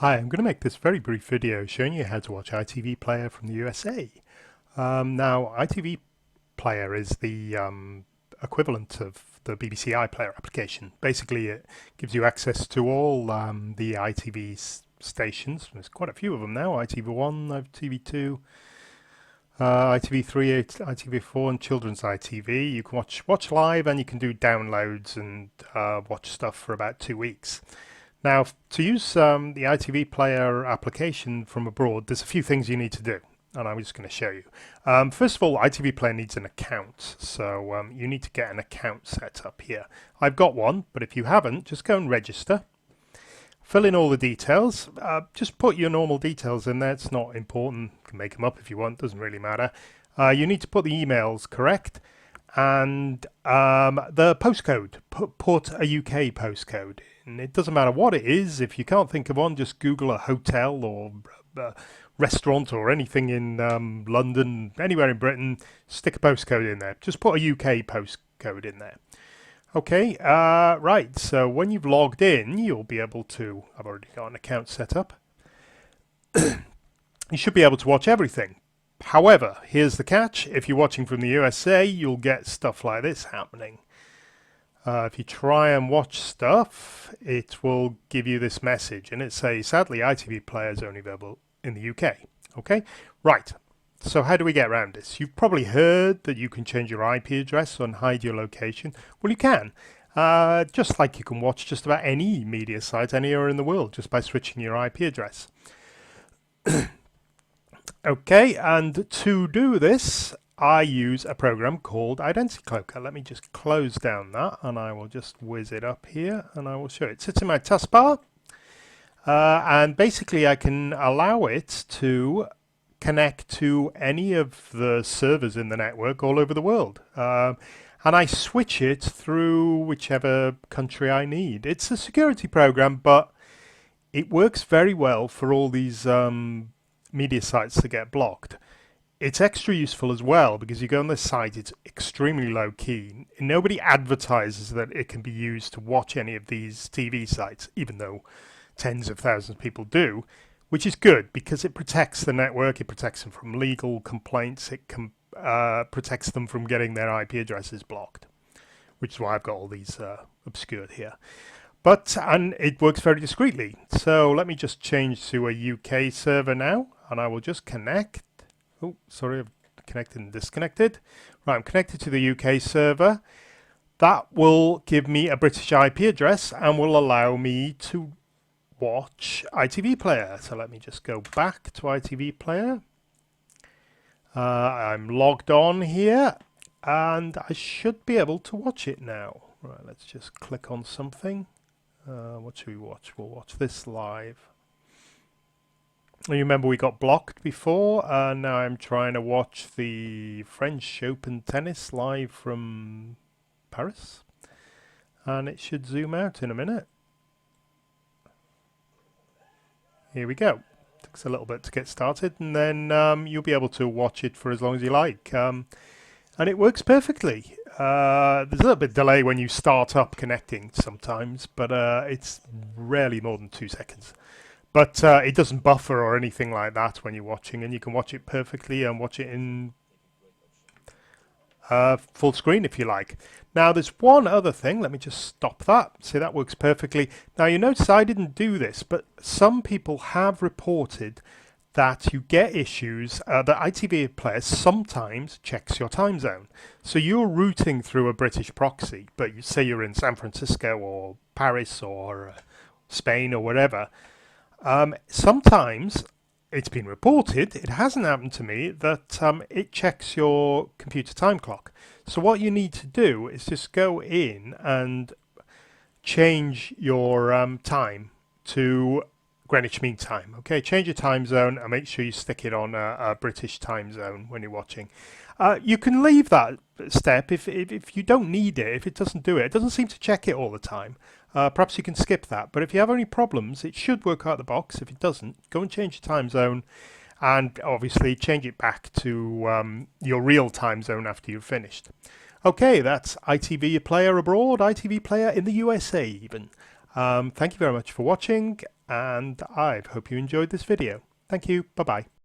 Hi, I'm going to make this very brief video showing you how to watch ITV Player from the USA. Now, ITV Player is the equivalent of the BBC iPlayer application. Basically, it gives you access to all the ITV stations. There's quite a few of them now: ITV1, ITV2, ITV3, ITV4, and Children's ITV. You can watch live, and you can do downloads and watch stuff for about 2 weeks. Now, to use the ITV Player application from abroad, there's a few things you need to do, and I'm just going to show you. First of all, ITV Player needs an account, so you need to get an account set up here. I've got one, but if you haven't, just go and register. Fill in all the details. Just put your normal details in there. It's not important. You can make them up if you want. Doesn't really matter. You need to put the emails correct, and the postcode. Put a UK postcode. And it doesn't matter what it is. If you can't think of one, just Google a hotel or a restaurant or anything in London, anywhere in Britain. Stick a postcode in there. Just put a UK postcode in there. Okay, right. So when you've logged in, you'll be able to. I've already got an account set up. You should be able to watch everything. However, here's the catch. If you're watching from the USA, you'll get stuff like this happening. If you try and watch stuff, it will give you this message, and it says, sadly, ITV Player is only available in the UK. Okay, right. So how do we get around this? You've probably heard that you can change your IP address and hide your location. Well, you can. Just like you can watch just about any media site anywhere in the world just by switching your IP address. Okay, and to do this, I use a program called Identity Cloaker. Let me just close down that, and I will just whiz it up here, and I will show it. It sits in my taskbar, and basically I can allow it to connect to any of the servers in the network all over the world. And I switch it through whichever country I need. It's a security program, but it works very well for all these media sites that get blocked. It's extra useful as well because you go on this site, it's extremely low key. Nobody advertises that it can be used to watch any of these TV sites, even though tens of thousands of people do, which is good because it protects the network, it protects them from legal complaints, it protects them from getting their IP addresses blocked, which is why I've got all these obscured here. And it works very discreetly. So let me just change to a UK server now, and I will just connect. Oh, sorry, I've connected and disconnected. Right, I'm connected to the UK server. That will give me a British IP address and will allow me to watch ITV Player. So let me just go back to ITV Player. I'm logged on here and I should be able to watch it now. Right, let's just click on something. What should we watch? We'll watch this live. You remember we got blocked before, and now I'm trying to watch the French Open tennis live from Paris, and it should zoom out in a minute. Here we go. Takes a little bit to get started, and then you'll be able to watch it for as long as you like, and it works perfectly. There's a little bit of delay when you start up connecting sometimes, but it's rarely more than 2 seconds. But it doesn't buffer or anything like that when you're watching, and you can watch it perfectly and watch it in full screen if you like. Now there's one other thing. Let me just stop that. See, that works perfectly. Now you notice I didn't do this, but some people have reported that you get issues that ITV Player sometimes checks your time zone. So you're routing through a British proxy, but you say you're in San Francisco or Paris or Spain or whatever. Sometimes it's been reported, it hasn't happened to me, that it checks your computer time clock. So what you need to do is just go in and change your time to Greenwich Mean Time. Okay, change your time zone and make sure you stick it on a British time zone when you're watching. You can leave that step if you don't need it, if it doesn't do it. It doesn't seem to check it all the time. Perhaps you can skip that. But if you have any problems, it should work out the box. If it doesn't, go and change your time zone and obviously change it back to your real time zone after you've finished. Okay, that's ITV Player abroad, ITV Player in the USA even. Thank you very much for watching, and I hope you enjoyed this video. Thank you. Bye bye.